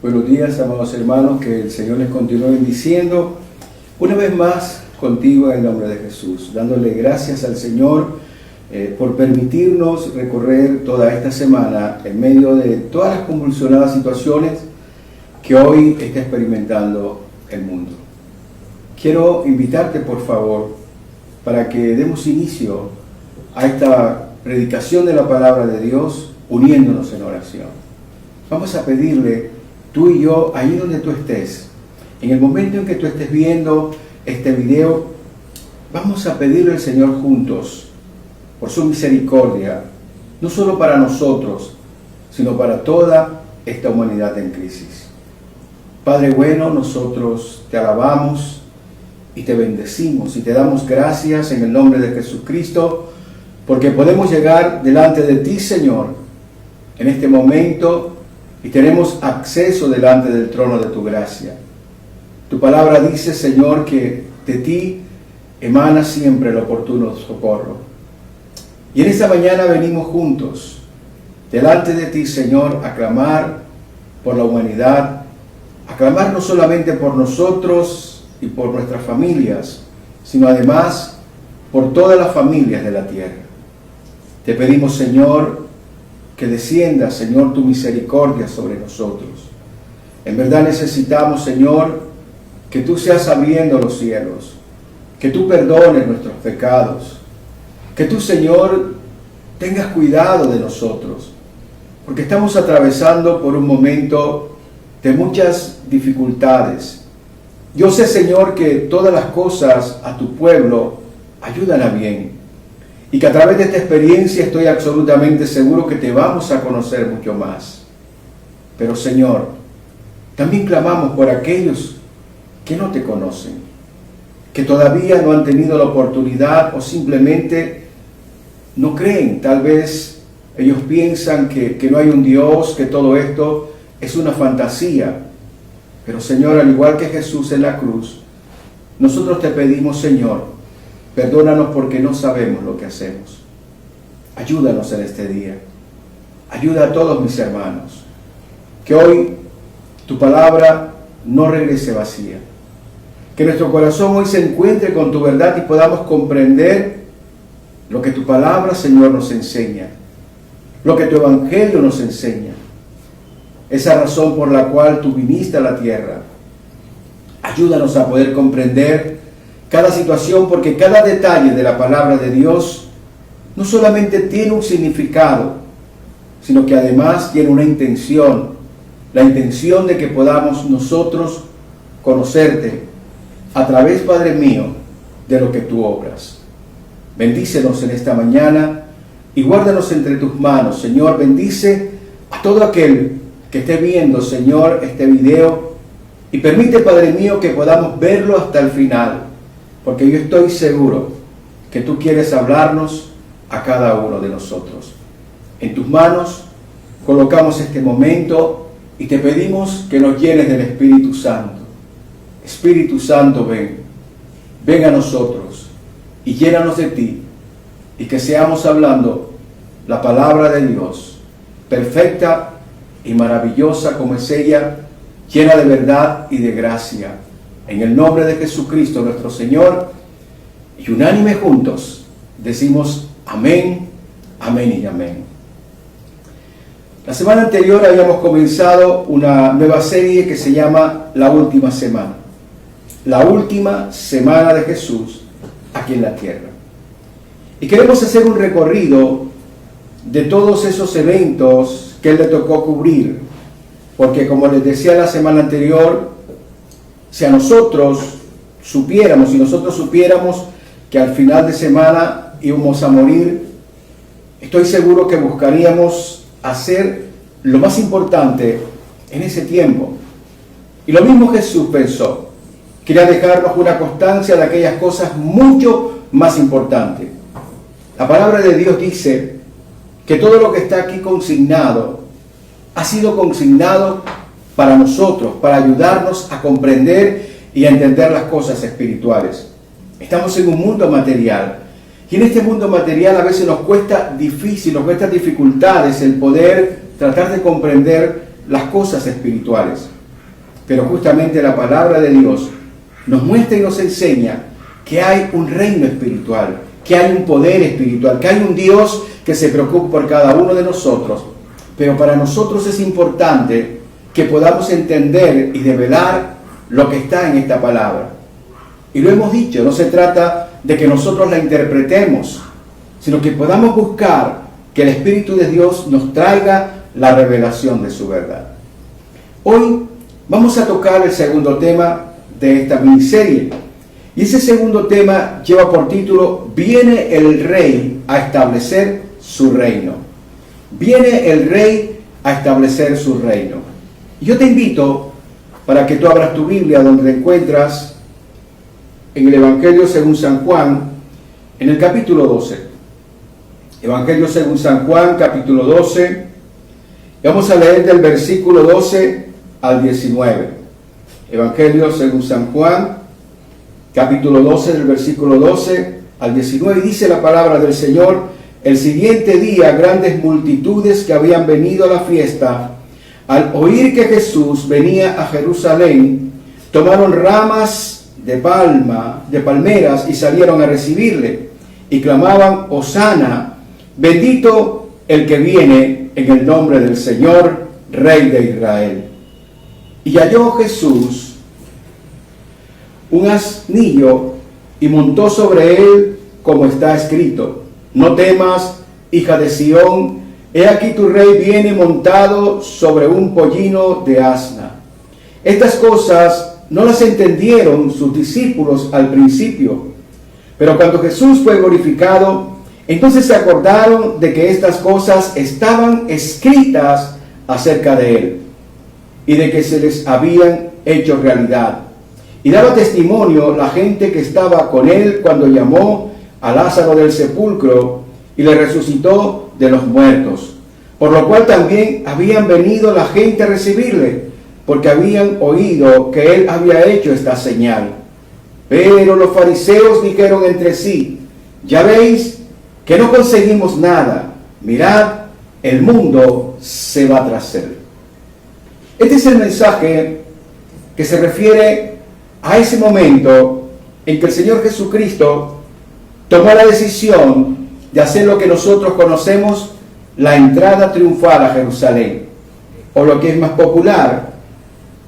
Buenos días, amados hermanos, que el Señor les continúe bendiciendo una vez más contigo en el nombre de Jesús, dándole gracias al Señor por permitirnos recorrer toda esta semana en medio de todas las convulsionadas situaciones que hoy está experimentando el mundo. Quiero invitarte, por favor, para que demos inicio a esta predicación de la palabra de Dios, uniéndonos en oración. Vamos a pedirle, tú y yo, ahí donde tú estés, en el momento en que tú estés viendo este video, vamos a pedirle al Señor juntos, por su misericordia, no solo para nosotros, sino para toda esta humanidad en crisis. Padre bueno, nosotros te alabamos y te bendecimos y te damos gracias en el nombre de Jesucristo, porque podemos llegar delante de ti, Señor, en este momento y tenemos acceso delante del trono de tu gracia. Tu palabra dice, Señor, que de ti emana siempre el oportuno socorro. Y en esta mañana venimos juntos delante de ti, Señor, a clamar por la humanidad, a clamar no solamente por nosotros y por nuestras familias, sino además por todas las familias de la tierra. Te pedimos, Señor, que descienda, Señor, tu misericordia sobre nosotros. En verdad necesitamos, Señor, que tú seas abriendo los cielos, que tú perdones nuestros pecados, que tú, Señor, tengas cuidado de nosotros, porque estamos atravesando por un momento de muchas dificultades. Yo sé, Señor, que todas las cosas a tu pueblo ayudan a bien, y que a través de esta experiencia estoy absolutamente seguro que te vamos a conocer mucho más. Pero, Señor, también clamamos por aquellos que no te conocen, que todavía no han tenido la oportunidad o simplemente no creen. Tal vez ellos piensan que no hay un Dios, que todo esto es una fantasía. Pero, Señor, al igual que Jesús en la cruz, nosotros te pedimos, Señor, perdónanos porque no sabemos lo que hacemos. Ayúdanos en este día. Ayuda a todos mis hermanos. Que hoy tu palabra no regrese vacía. Que nuestro corazón hoy se encuentre con tu verdad y podamos comprender lo que tu palabra, Señor, nos enseña. Lo que tu evangelio nos enseña. Esa razón por la cual tú viniste a la tierra. Ayúdanos a poder comprender cada situación, porque cada detalle de la palabra de Dios no solamente tiene un significado, sino que además tiene una intención, la intención de que podamos nosotros conocerte a través, Padre mío, de lo que tú obras. Bendícenos en esta mañana y guárdanos entre tus manos, Señor. Bendice a todo aquel que esté viendo, Señor, este video, y permite, Padre mío, que podamos verlo hasta el final, porque yo estoy seguro que tú quieres hablarnos a cada uno de nosotros. En tus manos colocamos este momento y te pedimos que nos llenes del Espíritu Santo. Espíritu Santo, ven a nosotros y llénanos de ti, y que seamos hablando la palabra de Dios, perfecta y maravillosa como es ella, llena de verdad y de gracia. En el nombre de Jesucristo nuestro Señor, y unánime juntos, decimos amén, amén y amén. La semana anterior habíamos comenzado una nueva serie que se llama La Última Semana. La última semana de Jesús aquí en la tierra. Y queremos hacer un recorrido de todos esos eventos que Él le tocó cubrir. Porque como les decía la semana anterior, si nosotros supiéramos que al final de semana íbamos a morir, estoy seguro que buscaríamos hacer lo más importante en ese tiempo. Y lo mismo Jesús pensó. Quería dejarnos una constancia de aquellas cosas mucho más importantes. La palabra de Dios dice que todo lo que está aquí consignado ha sido consignado para nosotros, para ayudarnos a comprender y a entender las cosas espirituales. Estamos en un mundo material, y en este mundo material a veces nos cuesta dificultades el poder tratar de comprender las cosas espirituales. Pero justamente la palabra de Dios nos muestra y nos enseña que hay un reino espiritual, que hay un poder espiritual, que hay un Dios que se preocupa por cada uno de nosotros. Pero para nosotros es importante que podamos entender y develar lo que está en esta palabra. Y lo hemos dicho, no se trata de que nosotros la interpretemos, sino que podamos buscar que el Espíritu de Dios nos traiga la revelación de su verdad. Hoy vamos a tocar el segundo tema de esta miniserie. Y ese segundo tema lleva por título: Viene el Rey a establecer su reino. Viene el Rey a establecer su reino. Y yo te invito para que tú abras tu Biblia donde te encuentras en el Evangelio según San Juan, en el capítulo 12. Evangelio según San Juan, capítulo 12. Y vamos a leer del versículo 12 al 19. Evangelio según San Juan, capítulo 12, del versículo 12 al 19. Y dice la palabra del Señor: el siguiente día, grandes multitudes que habían venido a la fiesta, al oír que Jesús venía a Jerusalén, tomaron ramas de palmeras y salieron a recibirle, y clamaban: Hosana, bendito el que viene en el nombre del Señor, Rey de Israel. Y halló Jesús un asnillo y montó sobre él, como está escrito: no temas, hija de Sión, he aquí tu rey viene montado sobre un pollino de asna. Estas cosas no las entendieron sus discípulos al principio, pero cuando Jesús fue glorificado, entonces se acordaron de que estas cosas estaban escritas acerca de él y de que se les habían hecho realidad. Y daba testimonio la gente que estaba con él cuando llamó a Lázaro del sepulcro y le resucitó de los muertos, por lo cual también habían venido la gente a recibirle, porque habían oído que él había hecho esta señal. Pero los fariseos dijeron entre sí: ya veis que no conseguimos nada, mirad, el mundo se va tras él. Este es el mensaje que se refiere a ese momento en que el Señor Jesucristo tomó la decisión de hacer lo que nosotros conocemos, la entrada triunfal a Jerusalén, o lo que es más popular,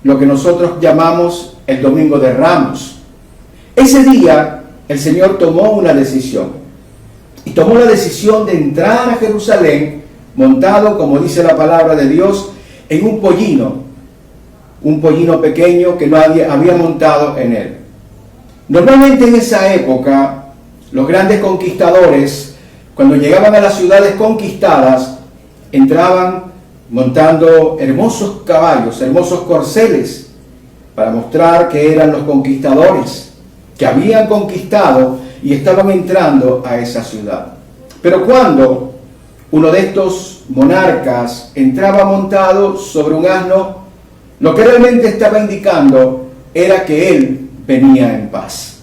lo que nosotros llamamos el Domingo de Ramos. Ese día el Señor tomó una decisión, y tomó la decisión de entrar a Jerusalén montado, como dice la palabra de Dios, en un pollino pequeño que nadie había montado en él. Normalmente en esa época, los grandes conquistadores, cuando llegaban a las ciudades conquistadas, entraban montando hermosos caballos, hermosos corceles, para mostrar que eran los conquistadores, que habían conquistado y estaban entrando a esa ciudad. Pero cuando uno de estos monarcas entraba montado sobre un asno, lo que realmente estaba indicando era que él venía en paz.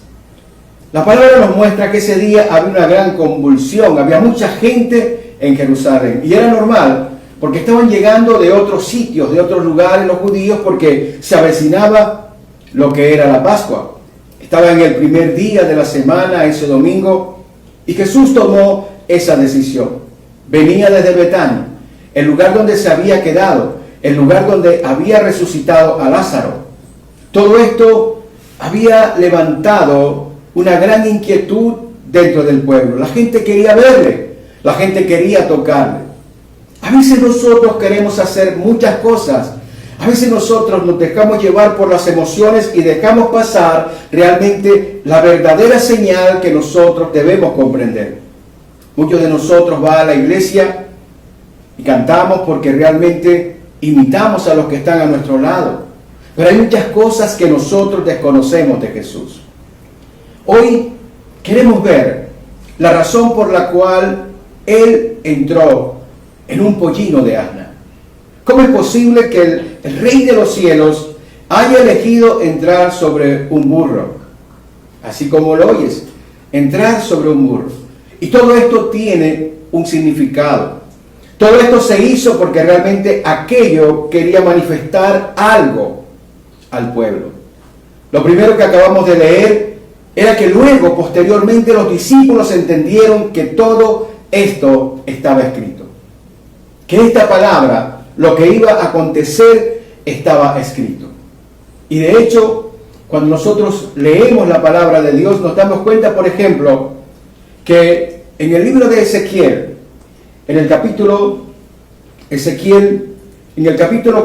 La palabra nos muestra que ese día había una gran convulsión, había mucha gente en Jerusalén, y era normal, porque estaban llegando de otros sitios, de otros lugares los judíos, porque se avecinaba lo que era la Pascua. Estaba en el primer día de la semana, ese domingo, y Jesús tomó esa decisión. Venía desde Betania, el lugar donde se había quedado, el lugar donde había resucitado a Lázaro. Todo esto había levantado una gran inquietud dentro del pueblo. La gente quería verle, la gente quería tocarle. A veces nosotros queremos hacer muchas cosas. A veces nosotros nos dejamos llevar por las emociones y dejamos pasar realmente la verdadera señal que nosotros debemos comprender. Muchos de nosotros van a la iglesia y cantamos porque realmente imitamos a los que están a nuestro lado. Pero hay muchas cosas que nosotros desconocemos de Jesús. Hoy queremos ver la razón por la cual Él entró en un pollino de asna. ¿Cómo es posible que el Rey de los cielos haya elegido entrar sobre un burro? Así como lo oyes, entrar sobre un burro. Y todo esto tiene un significado. Todo esto se hizo porque realmente aquello quería manifestar algo al pueblo. Lo primero que acabamos de leer era que luego, posteriormente, los discípulos entendieron que todo esto estaba escrito. Que esta palabra, lo que iba a acontecer, estaba escrito. Y de hecho, cuando nosotros leemos la palabra de Dios, nos damos cuenta, por ejemplo, que en el libro de Ezequiel, en el capítulo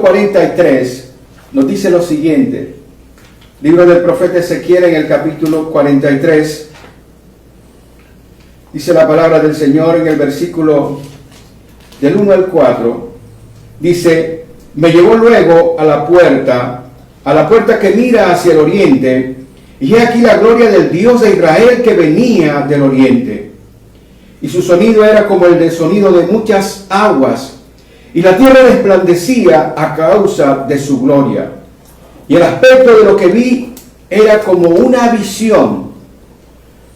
43, nos dice lo siguiente. Libro del profeta Ezequiel, en el capítulo 43, dice la palabra del Señor en el versículo del 1 al 4, dice: me llevó luego a la puerta que mira hacia el oriente, y he aquí la gloria del Dios de Israel que venía del oriente. Y su sonido era como el sonido de muchas aguas, y la tierra resplandecía a causa de su gloria. Y el aspecto de lo que vi era como una visión,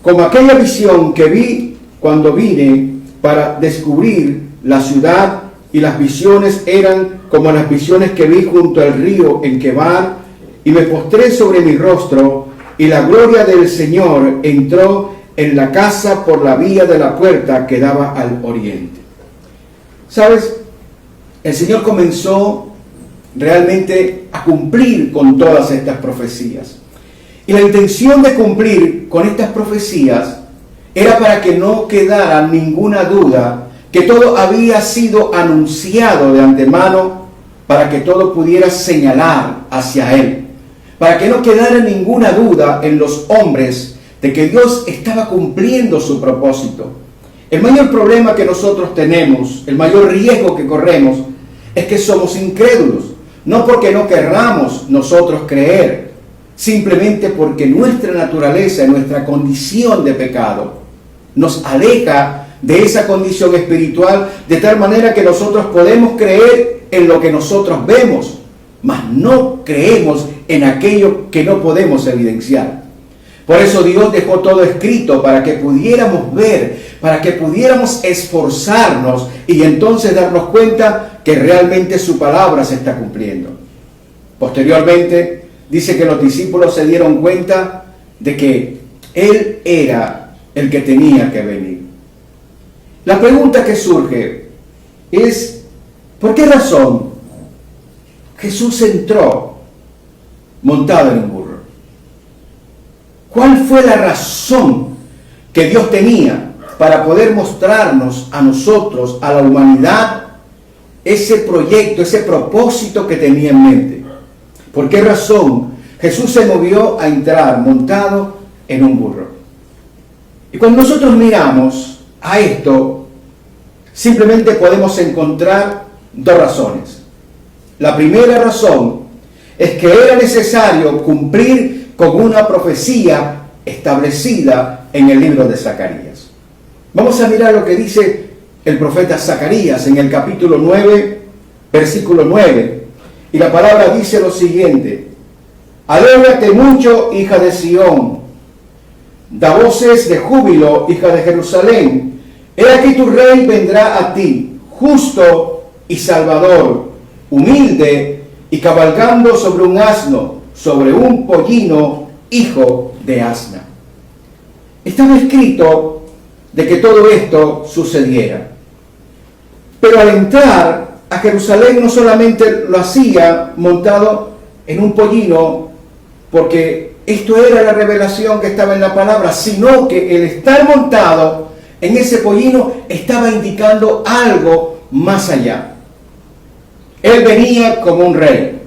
como aquella visión que vi cuando vine para descubrir la ciudad, y las visiones eran como las visiones que vi junto al río en Quebar, y me postré sobre mi rostro, y la gloria del Señor entró en la casa por la vía de la puerta que daba al oriente. ¿Sabes? El Señor comenzó realmente a cumplir con todas estas profecías. Y la intención de cumplir con estas profecías era para que no quedara ninguna duda que todo había sido anunciado de antemano, para que todo pudiera señalar hacia Él, para que no quedara ninguna duda en los hombres de que Dios estaba cumpliendo su propósito. El mayor problema que nosotros tenemos, el mayor riesgo que corremos, es que somos incrédulos, no porque no querramos nosotros creer, simplemente porque nuestra naturaleza, nuestra condición de pecado, nos aleja de esa condición espiritual, de tal manera que nosotros podemos creer en lo que nosotros vemos, mas no creemos en aquello que no podemos evidenciar. Por eso Dios dejó todo escrito para que pudiéramos ver, para que pudiéramos esforzarnos y entonces darnos cuenta que realmente su palabra se está cumpliendo. Posteriormente, dice que los discípulos se dieron cuenta de que Él era el que tenía que venir. La pregunta que surge es: ¿por qué razón Jesús entró montado en un burro? ¿Cuál fue la razón que Dios tenía para poder mostrarnos a nosotros, a la humanidad, ese proyecto, ese propósito que tenía en mente? ¿Por qué razón Jesús se movió a entrar montado en un burro? Y cuando nosotros miramos a esto, simplemente podemos encontrar dos razones. La primera razón es que era necesario cumplir con una profecía establecida en el libro de Zacarías. Vamos a mirar lo que dice el profeta Zacarías en el capítulo 9, versículo 9. Y la palabra dice lo siguiente: alégrate mucho, hija de Sión, da voces de júbilo, hija de Jerusalén. He aquí tu rey vendrá a ti, justo y salvador, humilde y cabalgando sobre un asno, sobre un pollino, hijo de asna. Estaba escrito de que todo esto sucediera. Pero al entrar a Jerusalén no solamente lo hacía montado en un pollino, porque esto era la revelación que estaba en la palabra, sino que el estar montado en ese pollino estaba indicando algo más allá. Él venía como un rey.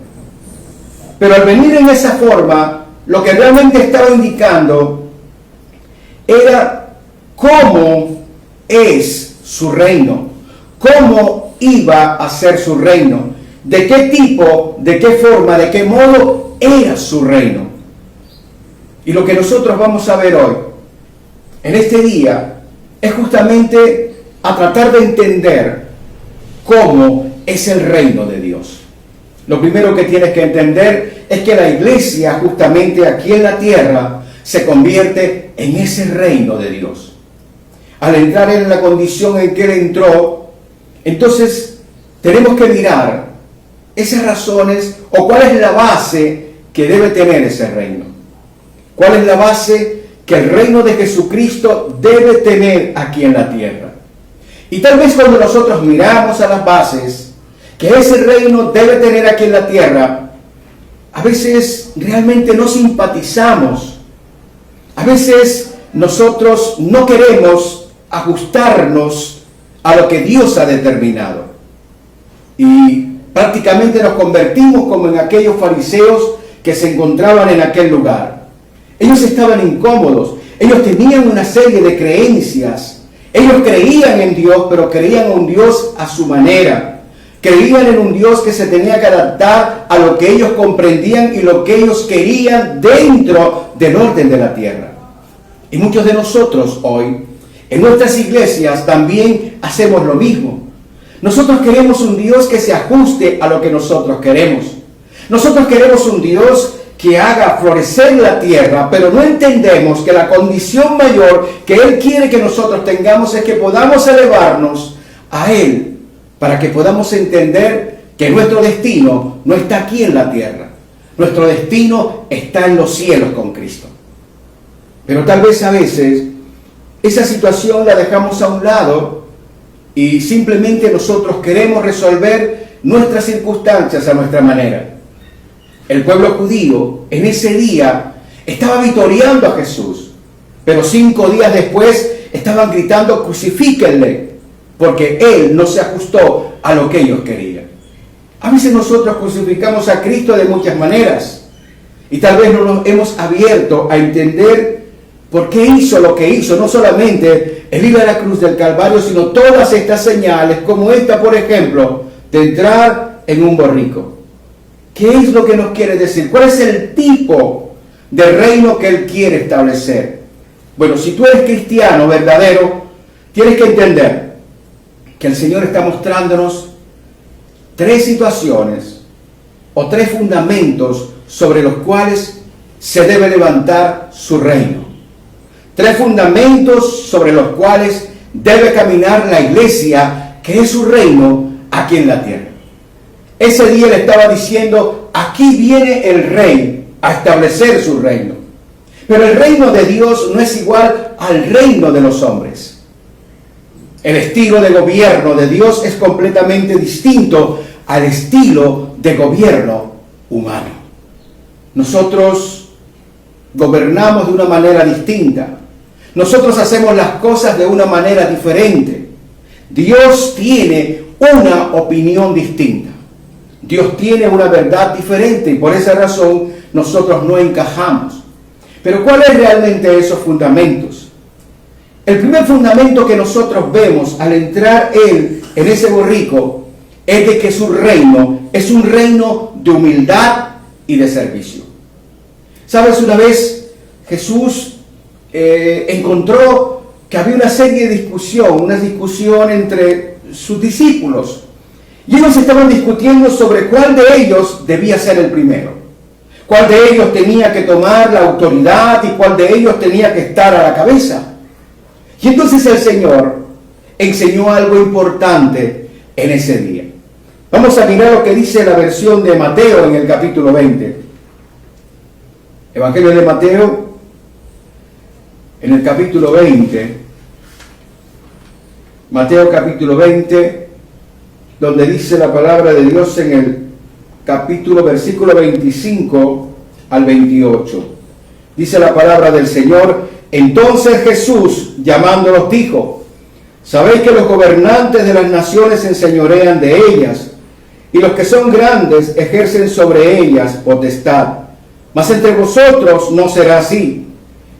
Pero al venir en esa forma, lo que realmente estaba indicando era cómo es su reino, cómo iba a ser su reino, de qué tipo, de qué forma, de qué modo era su reino. Y lo que nosotros vamos a ver hoy, en este día, es justamente a tratar de entender cómo es el reino de Dios. Lo primero que tienes que entender es que la iglesia, justamente aquí en la tierra, se convierte en ese reino de Dios. Al entrar en la condición en que Él entró, Entonces, tenemos que mirar esas razones o cuál es la base que debe tener ese reino. ¿Cuál es la base que el reino de Jesucristo debe tener aquí en la tierra? Y tal vez cuando nosotros miramos a las bases que ese reino debe tener aquí en la tierra, a veces realmente no simpatizamos. A veces nosotros no queremos ajustarnos a lo que Dios ha determinado. Y prácticamente nos convertimos como en aquellos fariseos que se encontraban en aquel lugar. Ellos estaban incómodos, ellos tenían una serie de creencias. Ellos creían en Dios, pero creían en un Dios a su manera. Creían en un Dios que se tenía que adaptar a lo que ellos comprendían y lo que ellos querían dentro del orden de la tierra. Y muchos de nosotros hoy, en nuestras iglesias, también hacemos lo mismo. Nosotros queremos un Dios que se ajuste a lo que nosotros queremos. Nosotros queremos un Dios que haga florecer la tierra, pero no entendemos que la condición mayor que Él quiere que nosotros tengamos es que podamos elevarnos a Él, para que podamos entender que nuestro destino no está aquí en la tierra. Nuestro destino está en los cielos con Cristo. Pero tal vez a veces esa situación la dejamos a un lado y simplemente nosotros queremos resolver nuestras circunstancias a nuestra manera. El pueblo judío en ese día estaba vitoreando a Jesús, pero 5 días después estaban gritando: crucifíquenle, porque Él no se ajustó a lo que ellos querían. A veces nosotros crucificamos a Cristo de muchas maneras y tal vez no nos hemos abierto a entender por qué hizo lo que hizo. No solamente el ir a la cruz del Calvario, sino todas estas señales, como esta, por ejemplo, de entrar en un borrico. ¿Qué es lo que nos quiere decir? ¿Cuál es el tipo de reino que Él quiere establecer? Bueno, si tú eres cristiano verdadero, tienes que entender que el Señor está mostrándonos 3 situaciones o 3 fundamentos sobre los cuales se debe levantar su reino. 3 fundamentos sobre los cuales debe caminar la iglesia, que es su reino aquí en la tierra. Ese día le estaba diciendo: aquí viene el rey a establecer su reino. Pero el reino de Dios no es igual al reino de los hombres. El estilo de gobierno de Dios es completamente distinto al estilo de gobierno humano. Nosotros gobernamos de una manera distinta. Nosotros hacemos las cosas de una manera diferente. Dios tiene una opinión distinta. Dios tiene una verdad diferente y por esa razón nosotros no encajamos. Pero ¿cuáles realmente esos fundamentos? El primer fundamento que nosotros vemos al entrar Él en ese borrico es de que su reino es un reino de humildad y de servicio. ¿Sabes? Una vez Jesús encontró que había una serie de discusión entre sus discípulos. Y ellos estaban discutiendo sobre cuál de ellos debía ser el primero. Cuál de ellos tenía que tomar la autoridad y cuál de ellos tenía que estar a la cabeza. Y entonces el Señor enseñó algo importante en ese día. Vamos a mirar lo que dice la versión de Mateo en el capítulo 20. Evangelio de Mateo, en el capítulo 20. Mateo capítulo 20, donde dice la palabra de Dios en el capítulo, versículo 25 al 28. Dice la palabra del Señor: entonces Jesús, llamándolos, dijo: sabéis que los gobernantes de las naciones se enseñorean de ellas, y los que son grandes ejercen sobre ellas potestad. Mas entre vosotros no será así,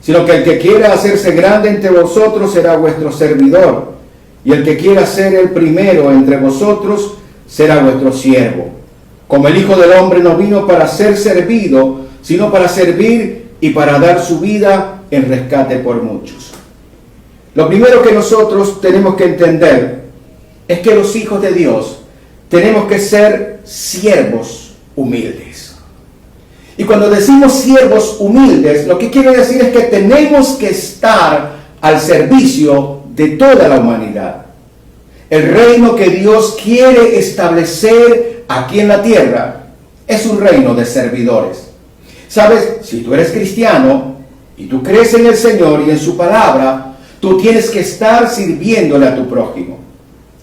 sino que el que quiera hacerse grande entre vosotros será vuestro servidor, y el que quiera ser el primero entre vosotros será vuestro siervo. Como el Hijo del Hombre no vino para ser servido, sino para servir y para dar su vida en rescate por muchos. Lo primero que nosotros tenemos que entender es que los hijos de Dios tenemos que ser siervos humildes. Y cuando decimos siervos humildes, lo que quiere decir es que tenemos que estar al servicio de toda la humanidad. El reino que Dios quiere establecer aquí en la tierra es un reino de servidores. ¿Sabes? Si tú eres cristiano y tú crees en el Señor y en su palabra, tú tienes que estar sirviéndole a tu prójimo.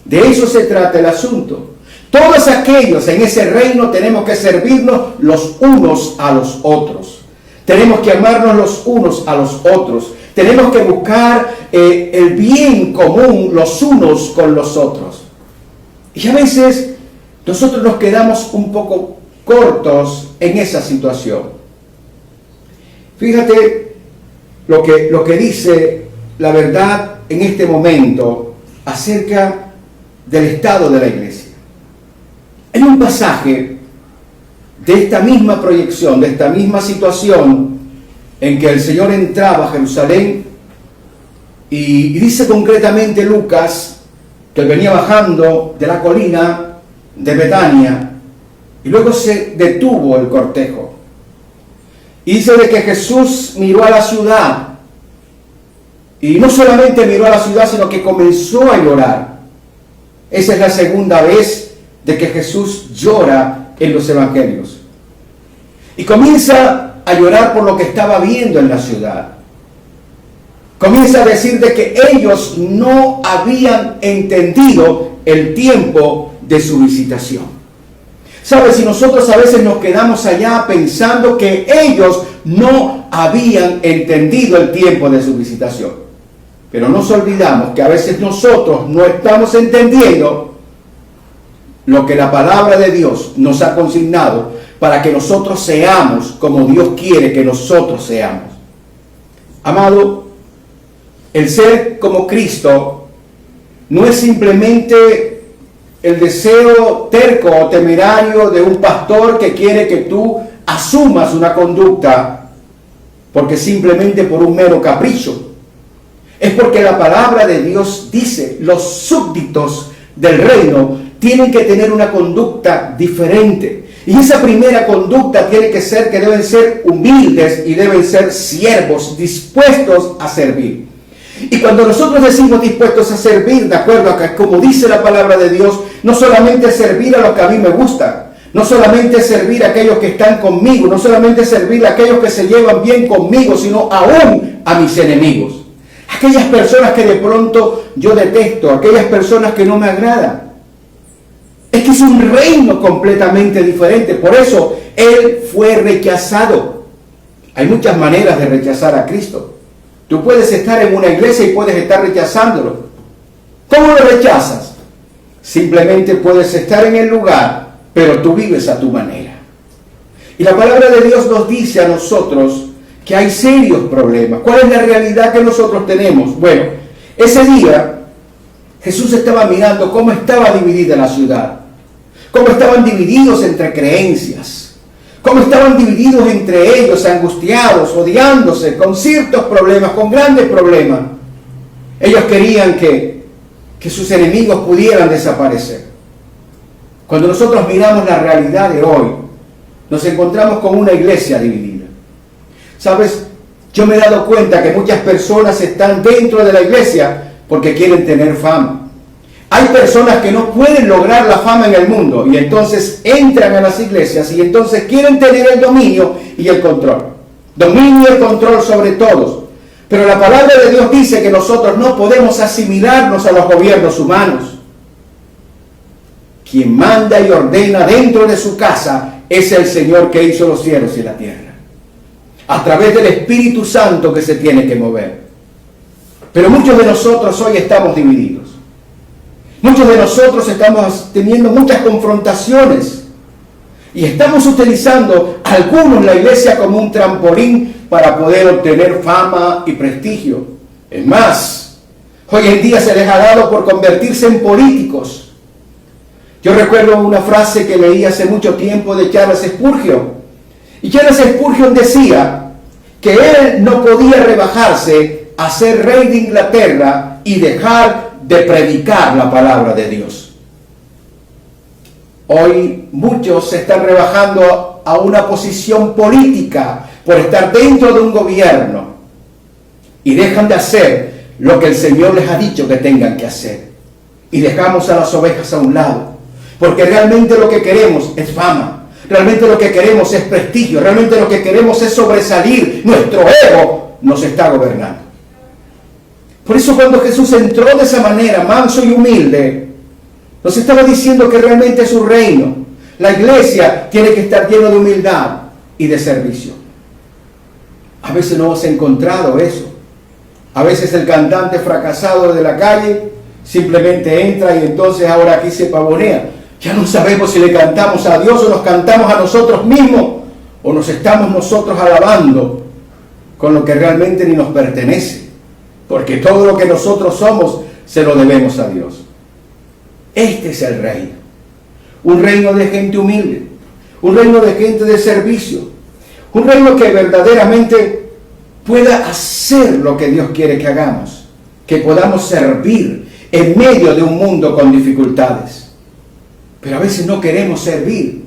De eso se trata el asunto. Todos aquellos en ese reino tenemos que servirnos los unos a los otros. Tenemos que amarnos los unos a los otros. Tenemos que buscar el bien común los unos con los otros. Y a veces nosotros nos quedamos un poco cortos en esa situación. Fíjate lo que dice la verdad en este momento acerca del estado de la iglesia. En un pasaje de esta misma proyección, de esta misma situación en que el Señor entraba a Jerusalén, y dice concretamente Lucas que él venía bajando de la colina de Betania y luego se detuvo el cortejo. Y dice de que Jesús miró a la ciudad, y no solamente miró a la ciudad, sino que comenzó a llorar. Esa es la segunda vez de que Jesús llora en los evangelios. Y comienza a llorar por lo que estaba viendo en la ciudad. Comienza a decir de que ellos no habían entendido el tiempo de su visitación. ¿Sabes? Si nosotros a veces nos quedamos allá pensando que ellos no habían entendido el tiempo de su visitación. Pero nos olvidamos que a veces nosotros no estamos entendiendo lo que la palabra de Dios nos ha consignado para que nosotros seamos como Dios quiere que nosotros seamos. Amado, el ser como Cristo no es simplemente el deseo terco o temerario de un pastor que quiere que tú asumas una conducta porque simplemente por un mero capricho. Es porque la palabra de Dios dice, los súbditos del reino tienen que tener una conducta diferente. Y esa primera conducta tiene que ser que deben ser humildes y deben ser siervos, dispuestos a servir. Y cuando nosotros decimos dispuestos a servir, de acuerdo a como dice la palabra de Dios, no solamente servir a los que a mí me gustan, no solamente servir a aquellos que están conmigo, no solamente servir a aquellos que se llevan bien conmigo, sino aún a mis enemigos. Aquellas personas que de pronto yo detesto, aquellas personas que no me agradan. Es que es un reino completamente diferente. Por eso Él fue rechazado. Hay muchas maneras de rechazar a Cristo. Tú puedes estar en una iglesia y puedes estar rechazándolo. ¿Cómo lo rechazas? Simplemente puedes estar en el lugar, pero tú vives a tu manera. Y la palabra de Dios nos dice a nosotros que hay serios problemas. ¿Cuál es la realidad que nosotros tenemos? Bueno, ese día Jesús estaba mirando cómo estaba dividida la ciudad, cómo estaban divididos entre creencias, cómo estaban divididos entre ellos, angustiados, odiándose, con ciertos problemas, con grandes problemas. Ellos querían que sus enemigos pudieran desaparecer. Cuando nosotros miramos la realidad de hoy, nos encontramos con una iglesia dividida. ¿Sabes? Yo me he dado cuenta que muchas personas están dentro de la iglesia porque quieren tener fama. Hay personas que no pueden lograr la fama en el mundo y entonces entran a las iglesias y entonces quieren tener el dominio y el control. Dominio y el control sobre todos. Pero la palabra de Dios dice que nosotros no podemos asimilarnos a los gobiernos humanos. Quien manda y ordena dentro de su casa es el Señor que hizo los cielos y la tierra. A través del Espíritu Santo que se tiene que mover. Pero muchos de nosotros hoy estamos divididos. Muchos de nosotros estamos teniendo muchas confrontaciones. Y estamos utilizando algunos la iglesia como un trampolín para poder obtener fama y prestigio. Es más, hoy en día se les ha dado por convertirse en políticos. Yo recuerdo una frase que leí hace mucho tiempo de Charles Spurgeon. Y Charles Spurgeon decía que él no podía rebajarse a ser rey de Inglaterra y dejar de predicar la palabra de Dios. Hoy muchos se están rebajando a una posición política por estar dentro de un gobierno y dejan de hacer lo que el Señor les ha dicho que tengan que hacer. y dejamos a las ovejas a un lado. Porque realmente lo que queremos es fama. Realmente lo que queremos es prestigio. Realmente lo que queremos es sobresalir. Nuestro ego nos está gobernando. Por eso cuando Jesús entró de esa manera, manso y humilde, nos estaba diciendo que realmente es su reino. La iglesia tiene que estar llena de humildad y de servicio. A veces no hemos encontrado eso. A veces el cantante fracasado de la calle simplemente entra y entonces ahora aquí se pavonea. Ya no sabemos si le cantamos a Dios o nos cantamos a nosotros mismos o nos estamos nosotros alabando con lo que realmente ni nos pertenece. Porque todo lo que nosotros somos se lo debemos a Dios. Este es el reino. Un reino de gente humilde. Un reino de gente de servicio. Un reino que verdaderamente pueda hacer lo que Dios quiere que hagamos. Que podamos servir en medio de un mundo con dificultades. Pero a veces no queremos servir.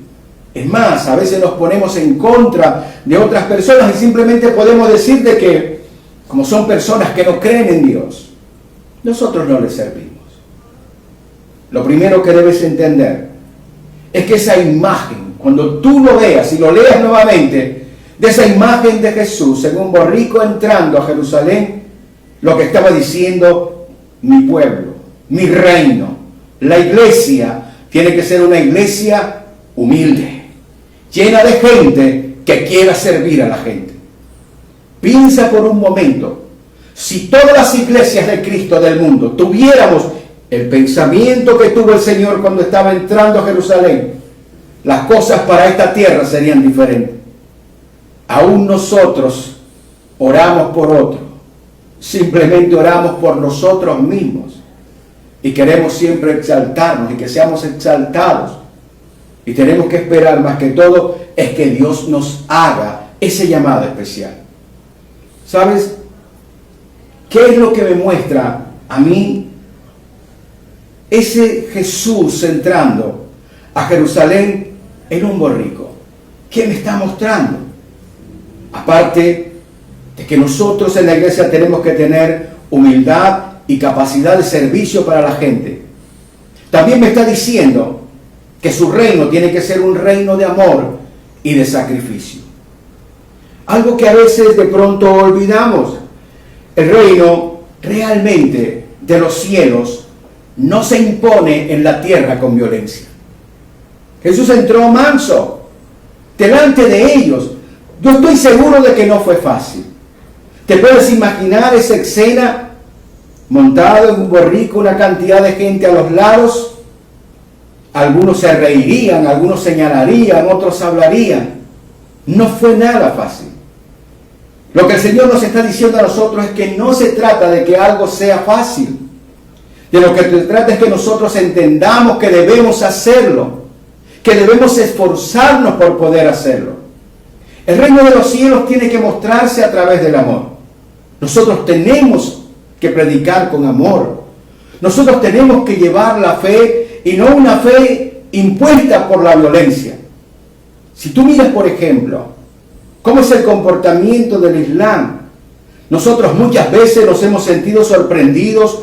Es más, a veces nos ponemos en contra de otras personas y simplemente podemos decir de que, como son personas que no creen en Dios, nosotros no les servimos. Lo primero que debes entender es que esa imagen, cuando tú lo veas y lo leas nuevamente, de esa imagen de Jesús en un borrico entrando a Jerusalén, lo que estaba diciendo, mi pueblo, mi reino, la iglesia, tiene que ser una iglesia humilde, llena de gente que quiera servir a la gente. Piensa por un momento, si todas las iglesias de Cristo del mundo tuviéramos el pensamiento que tuvo el Señor cuando estaba entrando a Jerusalén, las cosas para esta tierra serían diferentes. Aún nosotros oramos por otro, simplemente oramos por nosotros mismos y queremos siempre exaltarnos y que seamos exaltados. Y tenemos que esperar más que todo es que Dios nos haga ese llamado especial. ¿Sabes? ¿Qué es lo que me muestra a mí ese Jesús entrando a Jerusalén en un borrico? ¿Qué me está mostrando? Aparte de que nosotros en la iglesia tenemos que tener humildad y capacidad de servicio para la gente, también me está diciendo que su reino tiene que ser un reino de amor y de sacrificio. Algo que a veces de pronto olvidamos. El reino realmente de los cielos no se impone en la tierra con violencia. Jesús entró manso delante de ellos. Yo estoy seguro de que no fue fácil. ¿Te puedes imaginar esa escena? Montado en un borrico, una cantidad de gente a los lados. Algunos se reirían, algunos señalarían, otros hablarían. No fue nada fácil. Lo que el Señor nos está diciendo a nosotros es que no se trata de que algo sea fácil. De lo que se trata es que nosotros entendamos que debemos hacerlo, que debemos esforzarnos por poder hacerlo. El reino de los cielos tiene que mostrarse a través del amor. Nosotros tenemos que predicar con amor. Nosotros tenemos que llevar la fe y no una fe impuesta por la violencia. Si tú miras, por ejemplo, cómo es el comportamiento del Islam, nosotros muchas veces nos hemos sentido sorprendidos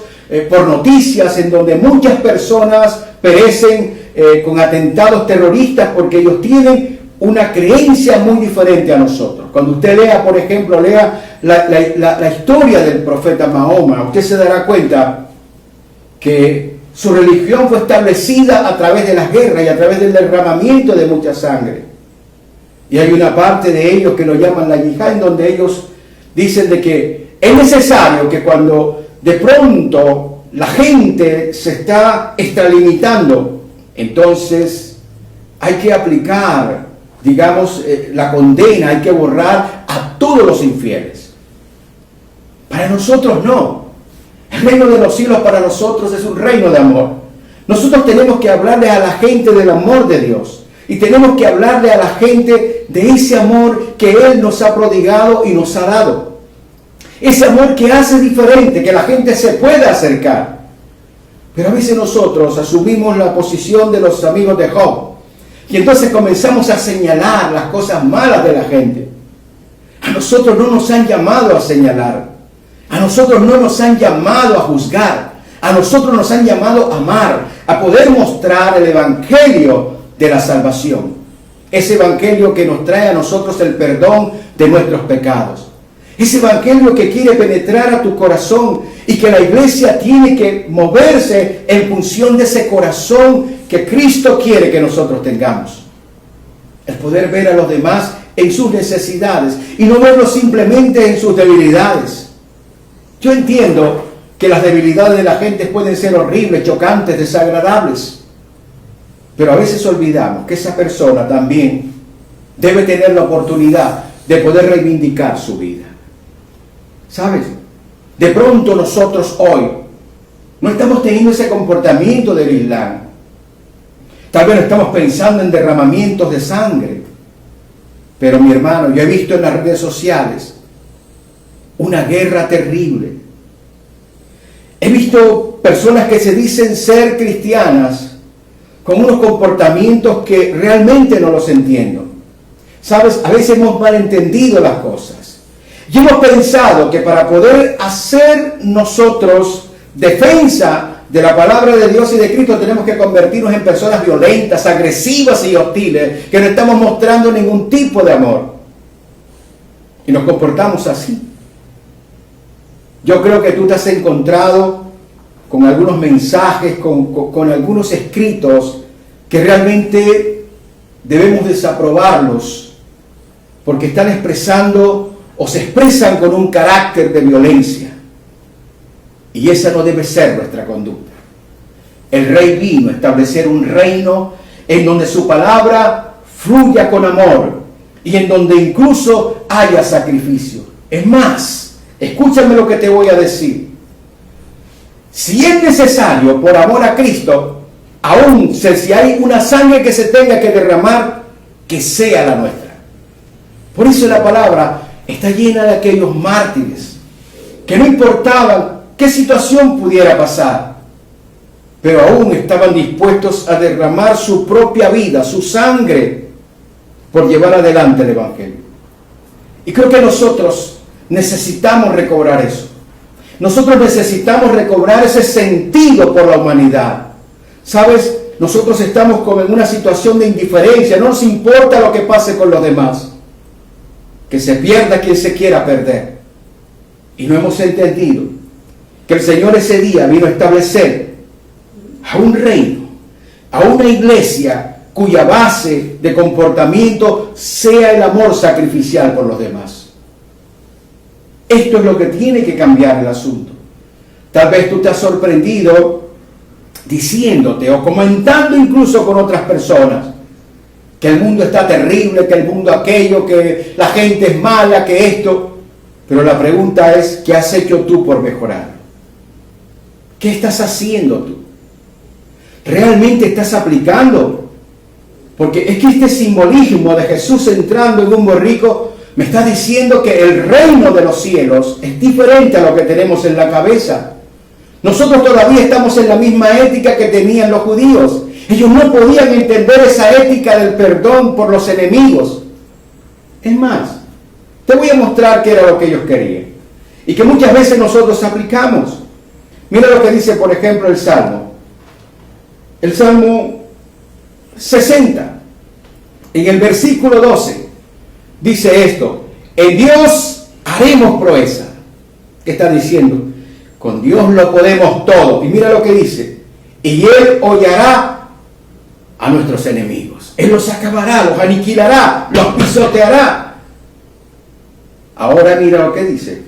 por noticias en donde muchas personas perecen con atentados terroristas porque ellos tienen una creencia muy diferente a nosotros. Cuando usted lea, por ejemplo, la historia del profeta Mahoma, usted se dará cuenta que su religión fue establecida a través de las guerras y a través del derramamiento de mucha sangre. Y hay una parte de ellos que lo llaman la yihad, en donde ellos dicen de que es necesario que cuando de pronto la gente se está extralimitando, entonces hay que aplicar, digamos, la condena, hay que borrar a todos los infieles. Para nosotros no. El reino de los cielos para nosotros es un reino de amor. Nosotros tenemos que hablarle a la gente del amor de Dios. Y tenemos que hablarle a la gente de ese amor que Él nos ha prodigado y nos ha dado. Ese amor que hace diferente, que la gente se pueda acercar. Pero a veces nosotros asumimos la posición de los amigos de Job. Y entonces comenzamos a señalar las cosas malas de la gente. A nosotros no nos han llamado a señalar. A nosotros no nos han llamado a juzgar. A nosotros nos han llamado a amar, a poder mostrar el evangelio de la salvación. Ese evangelio que nos trae a nosotros el perdón de nuestros pecados. Ese evangelio que quiere penetrar a tu corazón y que la iglesia tiene que moverse en función de ese corazón que Cristo quiere que nosotros tengamos. El poder ver a los demás en sus necesidades y no verlos simplemente en sus debilidades. Yo entiendo que las debilidades de la gente pueden ser horribles, chocantes, desagradables. Pero a veces olvidamos que esa persona también debe tener la oportunidad de poder reivindicar su vida. ¿Sabes? De pronto nosotros hoy no estamos teniendo ese comportamiento del Islam. Tal vez no estamos pensando en derramamientos de sangre. Pero mi hermano, yo he visto en las redes sociales una guerra terrible. He visto personas que se dicen ser cristianas con unos comportamientos que realmente no los entiendo. ¿Sabes? A veces hemos malentendido las cosas. Y hemos pensado que para poder hacer nosotros defensa de la palabra de Dios y de Cristo tenemos que convertirnos en personas violentas, agresivas y hostiles, que no estamos mostrando ningún tipo de amor. Y nos comportamos así. Yo creo que tú te has encontrado con algunos mensajes, con algunos escritos que realmente debemos desaprobarlos porque están expresando o se expresan con un carácter de violencia. Y esa no debe ser nuestra conducta. El Rey vino a establecer un reino en donde su palabra fluya con amor y en donde incluso haya sacrificio. Es más, escúchame lo que te voy a decir. Si es necesario, por amor a Cristo, aún si hay una sangre que se tenga que derramar, que sea la nuestra. Por eso la palabra está llena de aquellos mártires que no importaban qué situación pudiera pasar, pero aún estaban dispuestos a derramar su propia vida, su sangre, por llevar adelante el Evangelio. Y creo que nosotros necesitamos recobrar eso. Nosotros necesitamos recobrar ese sentido por la humanidad. ¿Sabes? Nosotros estamos como en una situación de indiferencia. No nos importa lo que pase con los demás. Que se pierda quien se quiera perder. Y no hemos entendido que el Señor ese día vino a establecer a un reino, a una iglesia cuya base de comportamiento sea el amor sacrificial por los demás. Esto es lo que tiene que cambiar el asunto. Tal vez tú te has sorprendido diciéndote o comentando incluso con otras personas que el mundo está terrible, que el mundo aquello, que la gente es mala, que esto. Pero la pregunta es, ¿qué has hecho tú por mejorar? ¿Qué estás haciendo tú? ¿Realmente estás aplicando? Porque es que este simbolismo de Jesús entrando en un borrico me está diciendo que el reino de los cielos es diferente a lo que tenemos en la cabeza. Nosotros todavía estamos en la misma ética que tenían los judíos. Ellos no podían entender esa ética del perdón por los enemigos. Es más, te voy a mostrar qué era lo que ellos querían y que muchas veces nosotros aplicamos. Mira lo que dice, por ejemplo, el Salmo. El Salmo 60, en el versículo 12, dice esto: en Dios haremos proeza. ¿Qué está diciendo? Con Dios lo podemos todo. Y mira lo que dice: y Él hollará a nuestros enemigos. Él los acabará, los aniquilará, los pisoteará. Ahora mira lo que dice.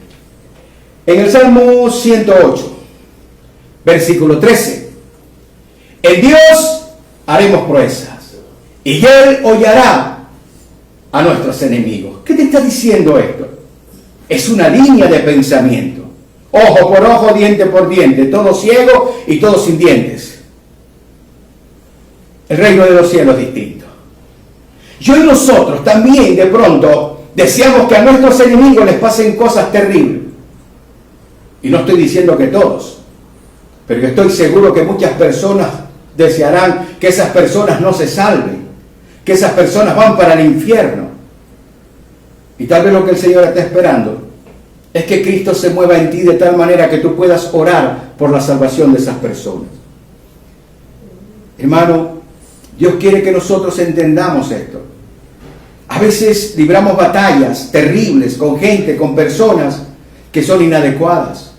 En el Salmo 108, versículo 13. En Dios haremos proezas y Él hollará a nuestros enemigos. ¿Qué te está diciendo esto? Es una línea de pensamiento. Ojo por ojo, diente por diente, todo ciego y todo sin dientes. El reino de los cielos es distinto. Yo y nosotros también de pronto deseamos que a nuestros enemigos les pasen cosas terribles. Y no estoy diciendo que todos, pero yo estoy seguro que muchas personas desearán que esas personas no se salven, que esas personas van para el infierno. Y tal vez lo que el Señor está esperando es que Cristo se mueva en ti de tal manera que tú puedas orar por la salvación de esas personas. Hermano, Dios quiere que nosotros entendamos esto. A veces libramos batallas terribles con gente, con personas que son inadecuadas.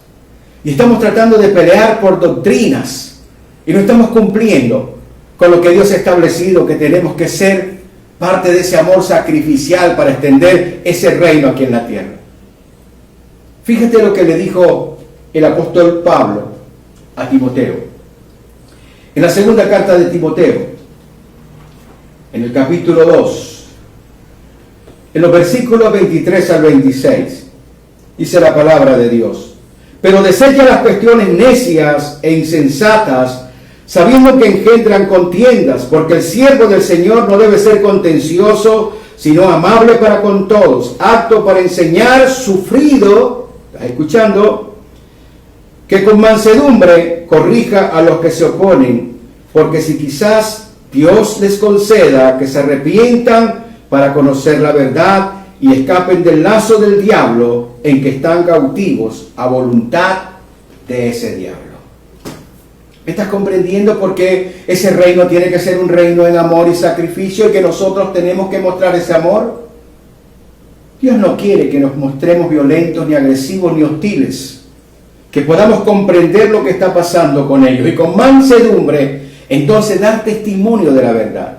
Y estamos tratando de pelear por doctrinas y no estamos cumpliendo con lo que Dios ha establecido, que tenemos que ser parte de ese amor sacrificial para extender ese reino aquí en la tierra. Fíjate lo que le dijo el apóstol Pablo a Timoteo. En la segunda carta de Timoteo, en el capítulo 2, en los versículos 23 al 26, dice la palabra de Dios: pero desecha las cuestiones necias e insensatas, sabiendo que engendran contiendas, porque el siervo del Señor no debe ser contencioso, sino amable para con todos, apto para enseñar, sufrido, ¿estás escuchando?, que con mansedumbre corrija a los que se oponen, porque si quizás Dios les conceda que se arrepientan para conocer la verdad y escapen del lazo del diablo en que están cautivos a voluntad de ese diablo. ¿Me estás comprendiendo por qué ese reino tiene que ser un reino en amor y sacrificio y que nosotros tenemos que mostrar ese amor? Dios no quiere que nos mostremos violentos, ni agresivos, ni hostiles. Que podamos comprender lo que está pasando con ellos y con mansedumbre, entonces dar testimonio de la verdad.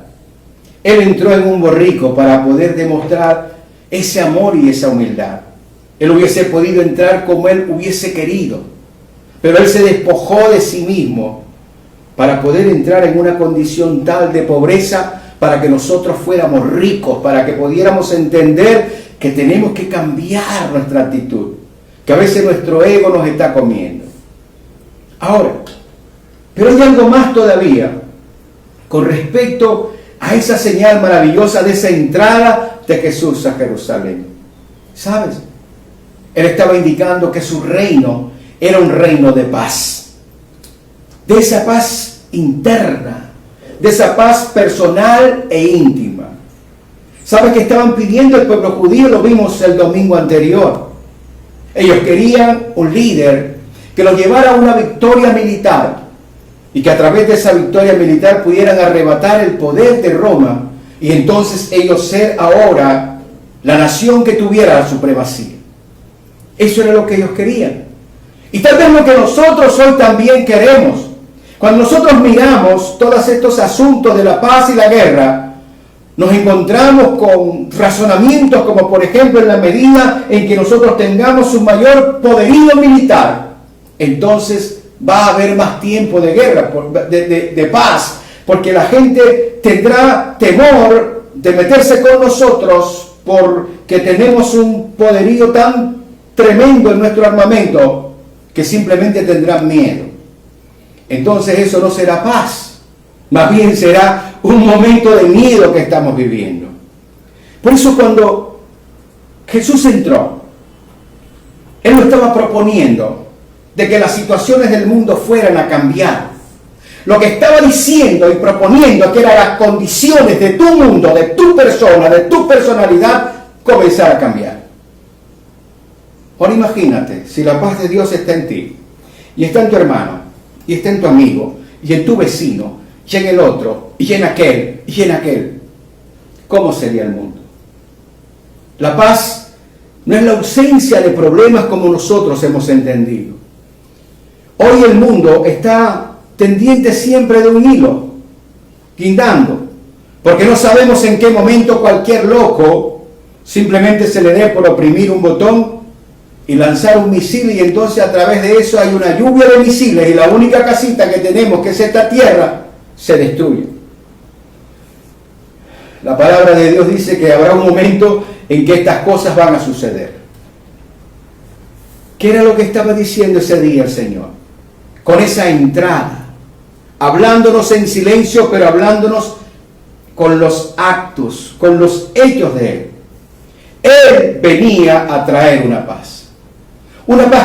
Él entró en un borrico para poder demostrar ese amor y esa humildad. Él hubiese podido entrar como él hubiese querido, pero él se despojó de sí mismo para poder entrar en una condición tal de pobreza para que nosotros fuéramos ricos, para que pudiéramos entender que tenemos que cambiar nuestra actitud, que a veces nuestro ego nos está comiendo. Ahora, pero hay algo más todavía con respecto a esa señal maravillosa de esa entrada de Jesús a Jerusalén. ¿Sabes? Él estaba indicando que su reino era un reino de paz, de esa paz interna, de esa paz personal e íntima. ¿Sabes qué estaban pidiendo el pueblo judío? Lo vimos el domingo anterior. Ellos querían un líder que los llevara a una victoria militar y que a través de esa victoria militar pudieran arrebatar el poder de Roma y entonces ellos ser ahora la nación que tuviera la supremacía. Eso era lo que ellos querían. Y tal vez lo que nosotros hoy también queremos. Cuando nosotros miramos todos estos asuntos de la paz y la guerra, nos encontramos con razonamientos como, por ejemplo, en la medida en que nosotros tengamos un mayor poderío militar, entonces va a haber más tiempo de guerra, de paz, porque la gente tendrá temor de meterse con nosotros porque tenemos un poderío tan tremendo en nuestro armamento que simplemente tendrán miedo. Entonces eso no será paz, más bien será un momento de miedo que estamos viviendo. Por eso cuando Jesús entró, Él no estaba proponiendo de que las situaciones del mundo fueran a cambiar. Lo que estaba diciendo y proponiendo que eran las condiciones de tu mundo, de tu persona, de tu personalidad, comenzar a cambiar. Ahora imagínate, si la paz de Dios está en ti, y está en tu hermano, y está en tu amigo, y en tu vecino, y en el otro, y en aquel, y en aquel, ¿cómo sería el mundo? La paz no es la ausencia de problemas como nosotros hemos entendido. Hoy el mundo está tendiente siempre de un hilo, guindando, porque no sabemos en qué momento cualquier loco simplemente se le dé por oprimir un botón y lanzar un misil, y entonces a través de eso hay una lluvia de misiles y la única casita que tenemos, que es esta tierra, se destruye. La palabra de Dios dice que habrá un momento en que estas cosas van a suceder. ¿Qué era lo que estaba diciendo ese día el Señor? Con esa entrada, hablándonos en silencio, pero hablándonos con los actos, con los hechos de Él. Él venía a traer una paz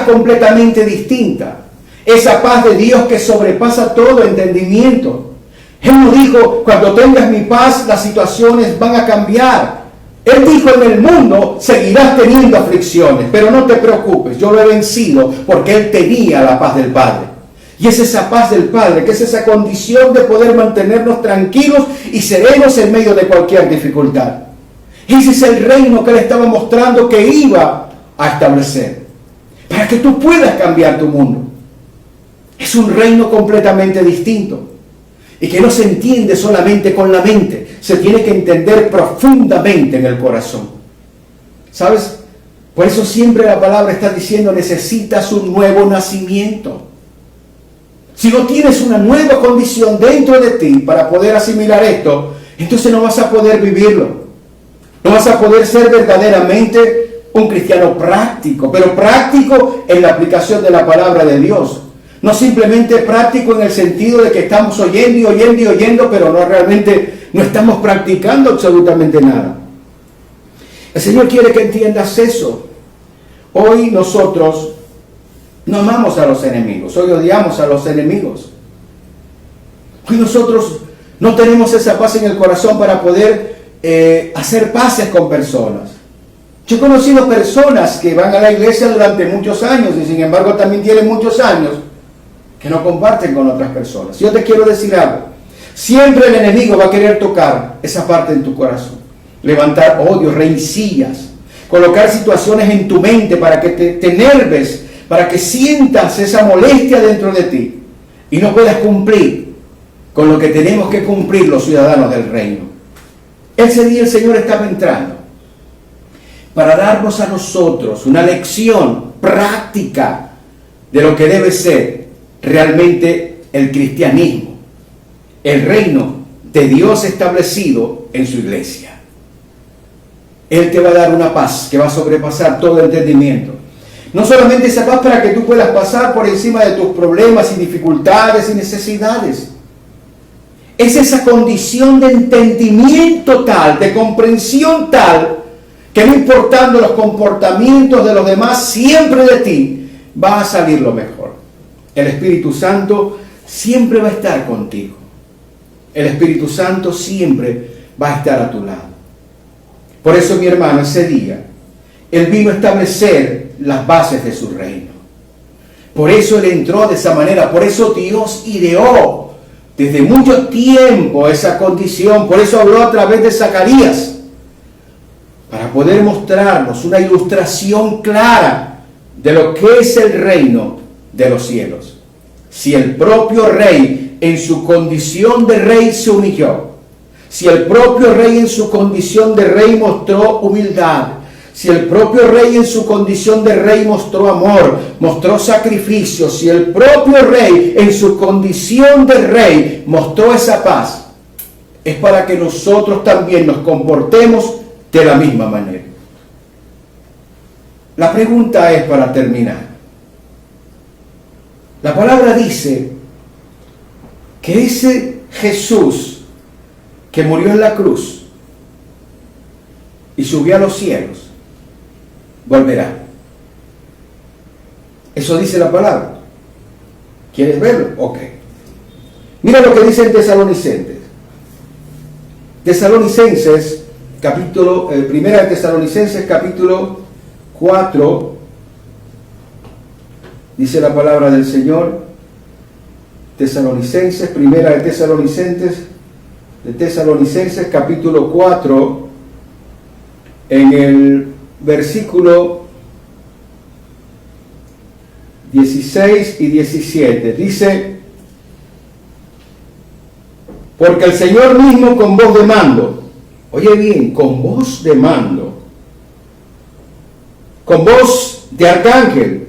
completamente distinta, esa paz de Dios que sobrepasa todo entendimiento. Él nos dijo, cuando tengas mi paz, las situaciones van a cambiar. Él dijo, en el mundo seguirás teniendo aflicciones, pero no te preocupes, yo lo he vencido, porque Él tenía la paz del Padre. Y es esa paz del Padre, que es esa condición de poder mantenernos tranquilos y serenos en medio de cualquier dificultad. Ese es el reino que Él estaba mostrando que iba a establecer, para que tú puedas cambiar tu mundo. Es un reino completamente distinto y que no se entiende solamente con la mente, se tiene que entender profundamente en el corazón. ¿Sabes? Por eso siempre la palabra está diciendo, necesitas un nuevo nacimiento. Si no tienes una nueva condición dentro de ti para poder asimilar esto, entonces no vas a poder vivirlo. No vas a poder ser verdaderamente un cristiano práctico, pero práctico en la aplicación de la palabra de Dios. No simplemente práctico en el sentido de que estamos oyendo y oyendo y oyendo, pero no realmente no estamos practicando absolutamente nada. El Señor quiere que entiendas eso. Hoy nosotros no amamos a los enemigos, hoy odiamos a los enemigos. Hoy nosotros no tenemos esa paz en el corazón para poder hacer paces con personas. Yo he conocido personas que van a la iglesia durante muchos años y sin embargo también tienen muchos años que no comparten con otras personas. Yo te quiero decir algo. Siempre el enemigo va a querer tocar esa parte en tu corazón. Levantar odio, rencillas, colocar situaciones en tu mente para que te enerves, para que sientas esa molestia dentro de ti y no puedas cumplir con lo que tenemos que cumplir los ciudadanos del reino. Ese día el Señor estaba entrando para darnos a nosotros una lección práctica de lo que debe ser realmente el cristianismo, el reino de Dios establecido en su iglesia. Él te va a dar una paz que va a sobrepasar todo entendimiento. No solamente esa paz para que tú puedas pasar por encima de tus problemas y dificultades y necesidades. Es esa condición de entendimiento tal, de comprensión tal, que no importando los comportamientos de los demás, siempre de ti va a salir lo mejor. El Espíritu Santo siempre va a estar contigo. El Espíritu Santo siempre va a estar a tu lado. Por eso, mi hermano, ese día, Él vino a establecer las bases de su reino. Por eso Él entró de esa manera. Por eso Dios ideó desde mucho tiempo esa condición. Por eso habló a través de Zacarías, para poder mostrarnos una ilustración clara de lo que es el reino de los cielos. Si el propio rey en su condición de rey se humilló, si el propio rey en su condición de rey mostró humildad, si el propio rey en su condición de rey mostró amor, mostró sacrificio, si el propio rey en su condición de rey mostró esa paz, es para que nosotros también nos comportemos de la misma manera. La pregunta es, para terminar, la palabra dice que ese Jesús que murió en la cruz y subió a los cielos, volverá. Eso dice la palabra. ¿Quieres verlo? Ok. Mira lo que dice en Tesalonicenses. Tesalonicenses, primera de Tesalonicenses, capítulo 4, dice la palabra del Señor. Tesalonicenses, primera de Tesalonicenses, capítulo 4, en el versículo 16 y 17, dice: porque el Señor mismo con voz de mando, oye bien, con voz de mando, con voz de arcángel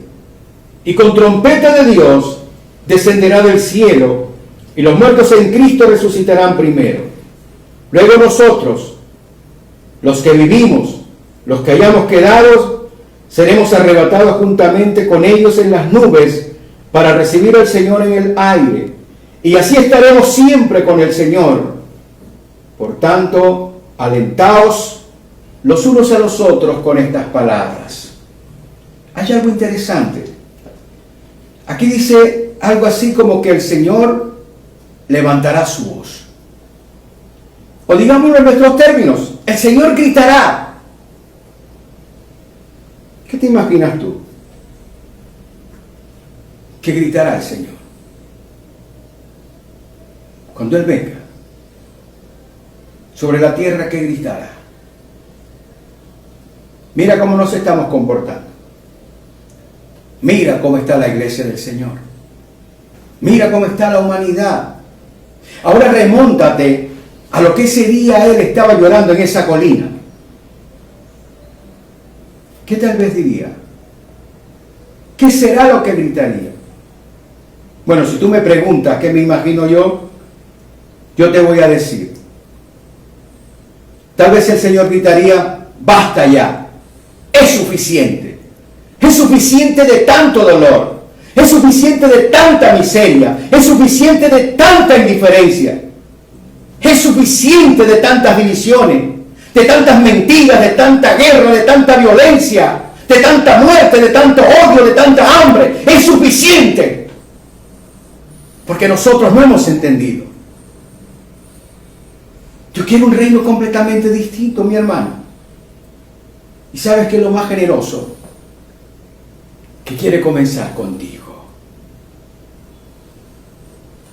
y con trompeta de Dios, descenderá del cielo, y los muertos en Cristo resucitarán primero. Luego nosotros, los que vivimos, los que hayamos quedado, seremos arrebatados juntamente con ellos en las nubes para recibir al Señor en el aire. Y así estaremos siempre con el Señor. Por tanto, alentaos los unos a los otros con estas palabras. Hay algo interesante. Aquí dice algo así como que el Señor levantará su voz. O digámoslo en nuestros términos, el Señor gritará. te imaginas tú? ¿Qué gritará el Señor cuando Él venga? Sobre la tierra, ¿qué gritará? Mira cómo nos estamos comportando. Mira cómo está la iglesia del Señor. Mira cómo está la humanidad. Ahora remóntate a lo que ese día Él estaba llorando en esa colina. ¿Qué tal vez diría? ¿Qué será lo que gritaría? Bueno, si tú me preguntas qué me imagino yo te voy a decir. Tal vez el Señor gritaría, basta ya, es suficiente. Es suficiente de tanto dolor, es suficiente de tanta miseria, es suficiente de tanta indiferencia, es suficiente de tantas divisiones, de tantas mentiras, de tanta guerra, de tanta violencia, de tanta muerte, de tanto odio, de tanta hambre. Es suficiente. Porque nosotros no hemos entendido. Yo quiero un reino completamente distinto, mi hermano. ¿Y sabes qué es lo más generoso? Que quiere comenzar contigo.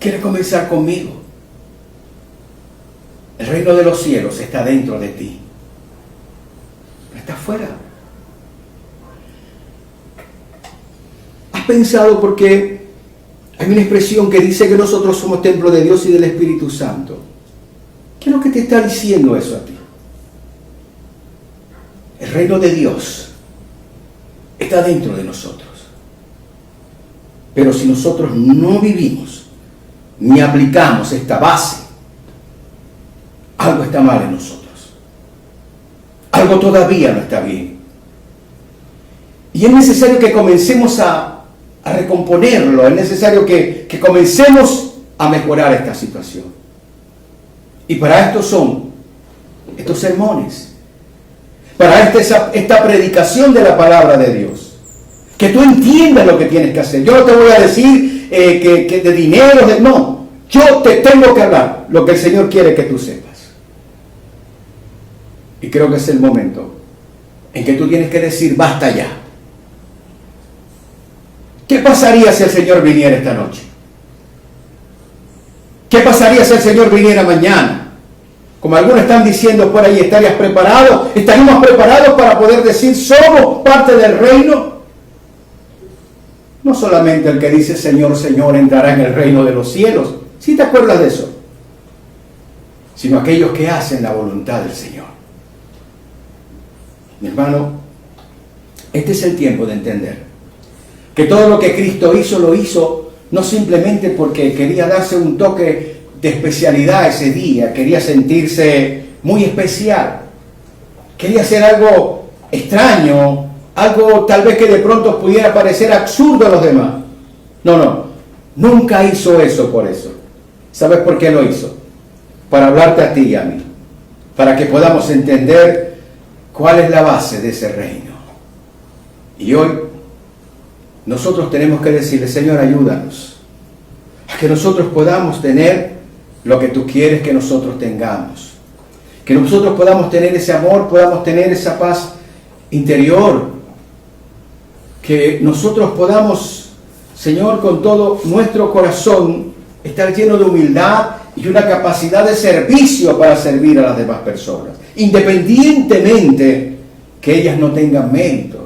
Quiere comenzar conmigo. El reino de los cielos está dentro de ti. No está afuera. ¿Has pensado por qué hay una expresión que dice que nosotros somos templo de Dios y del Espíritu Santo? ¿Qué es lo que te está diciendo eso a ti? El reino de Dios está dentro de nosotros. Pero si nosotros no vivimos ni aplicamos esta base, algo está mal en nosotros. Algo todavía no está bien. Y es necesario que comencemos a recomponerlo. Es necesario que comencemos a mejorar esta situación. Y para esto son estos sermones. Para esta predicación de la palabra de Dios. Que tú entiendas lo que tienes que hacer. Yo no te voy a decir que de dinero, no. Yo te tengo que hablar lo que el Señor quiere que tú sepas. Y creo que es el momento en que tú tienes que decir, basta ya. ¿Qué pasaría si el Señor viniera esta noche? ¿Qué pasaría si el Señor viniera mañana? Como algunos están diciendo por ahí, ¿estarías preparado? ¿Estaríamos preparados para poder decir, somos parte del reino? No solamente el que dice, Señor, Señor, entrará en el reino de los cielos. ¿Sí te acuerdas de eso? Sino aquellos que hacen la voluntad del Señor. Mi hermano, este es el tiempo de entender que todo lo que Cristo hizo, lo hizo no simplemente porque quería darse un toque de especialidad ese día, quería sentirse muy especial, quería hacer algo extraño, algo tal vez que de pronto pudiera parecer absurdo a los demás. No, nunca hizo eso por eso. ¿Sabes por qué lo hizo? Para hablarte a ti y a mí, para que podamos entender cuál es la base de ese reino. Y hoy nosotros tenemos que decirle, Señor, ayúdanos a que nosotros podamos tener lo que tú quieres que nosotros tengamos. Que nosotros podamos tener ese amor, podamos tener esa paz interior. Que nosotros podamos, Señor, con todo nuestro corazón, estar lleno de humildad y una capacidad de servicio para servir a las demás personas. Independientemente que ellas no tengan mérito.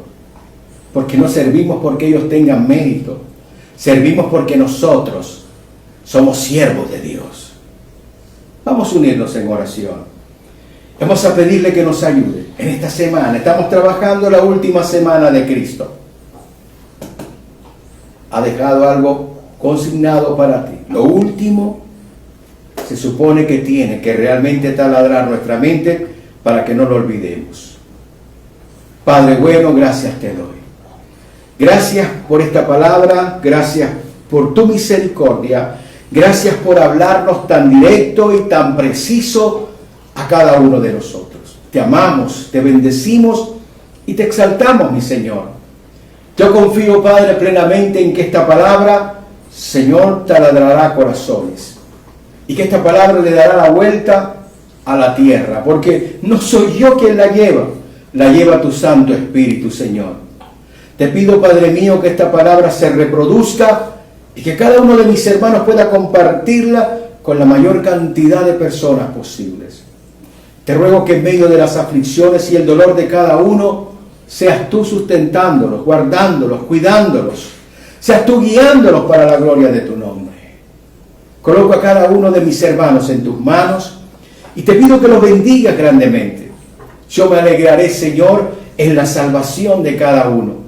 Porque no servimos porque ellos tengan mérito. Servimos porque nosotros somos siervos de Dios. Vamos a unirnos en oración. Vamos a pedirle que nos ayude en esta semana. Estamos trabajando la última semana de Cristo. Ha dejado algo consignado para ti. Lo último se supone que tiene que realmente taladrar nuestra mente para que no lo olvidemos. Padre bueno, gracias te doy. Gracias por esta palabra, gracias por tu misericordia, gracias por hablarnos tan directo y tan preciso a cada uno de nosotros. Te amamos, te bendecimos y te exaltamos, mi Señor. Yo confío, Padre, plenamente en que esta palabra, Señor, taladrará corazones y que esta palabra le dará la vuelta a la tierra, porque no soy yo quien la lleva tu Santo Espíritu, Señor. Te pido, Padre mío, que esta palabra se reproduzca y que cada uno de mis hermanos pueda compartirla con la mayor cantidad de personas posibles. Te ruego que en medio de las aflicciones y el dolor de cada uno, seas tú sustentándolos, guardándolos, cuidándolos. Seas tú guiándolos para la gloria de tu nombre. Coloco a cada uno de mis hermanos en tus manos y te pido que los bendigas grandemente. Yo me alegraré, Señor, en la salvación de cada uno.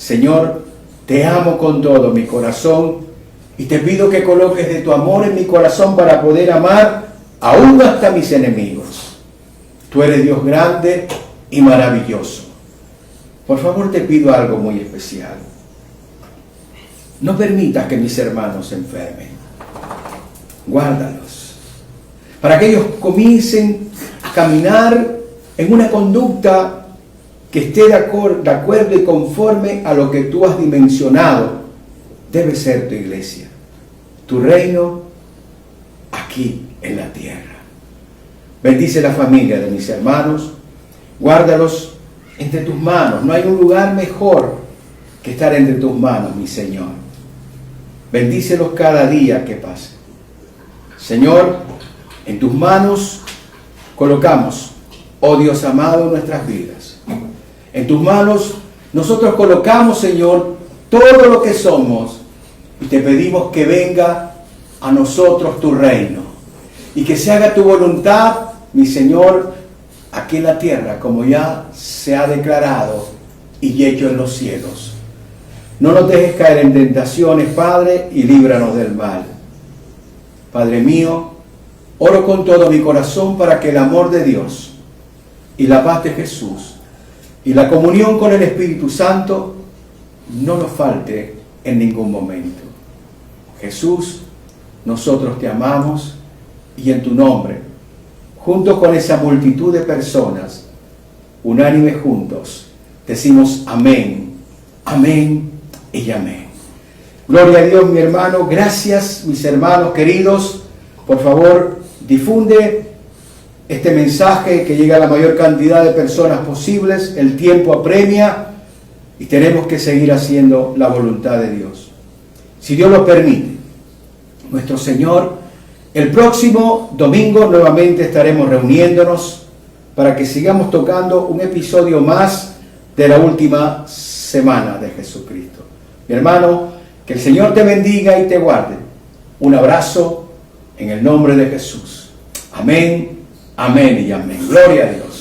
Señor, te amo con todo mi corazón y te pido que coloques de tu amor en mi corazón para poder amar aún hasta mis enemigos. Tú eres Dios grande y maravilloso. Por favor, te pido algo muy especial. No permitas que mis hermanos se enfermen. Guárdalos, para que ellos comiencen a caminar en una conducta que esté de acuerdo y conforme a lo que tú has dimensionado debe ser tu iglesia, tu reino aquí en la tierra. Bendice la familia de mis hermanos, guárdalos entre tus manos. No hay un lugar mejor que estar entre tus manos, mi Señor. Bendícelos cada día que pase. Señor, en tus manos colocamos, oh Dios amado, nuestras vidas. En tus manos nosotros colocamos, Señor, todo lo que somos y te pedimos que venga a nosotros tu reino y que se haga tu voluntad, mi Señor, aquí en la tierra, como ya se ha declarado y hecho en los cielos. No nos dejes caer en tentaciones, Padre, y líbranos del mal. Padre mío, oro con todo mi corazón para que el amor de Dios y la paz de Jesús y la comunión con el Espíritu Santo no nos falte en ningún momento. Jesús, nosotros te amamos y en tu nombre, junto con esa multitud de personas, unánime juntos, decimos amén, amén y amén. Gloria a Dios, mi hermano. Gracias, mis hermanos queridos. Por favor, difunde este mensaje que llegue a la mayor cantidad de personas posibles. El tiempo apremia y tenemos que seguir haciendo la voluntad de Dios. Si Dios lo permite, nuestro Señor, el próximo domingo nuevamente estaremos reuniéndonos para que sigamos tocando un episodio más de la última semana de Jesucristo. Mi hermano, que el Señor te bendiga y te guarde. Un abrazo en el nombre de Jesús. Amén, amén y amén. Gloria a Dios.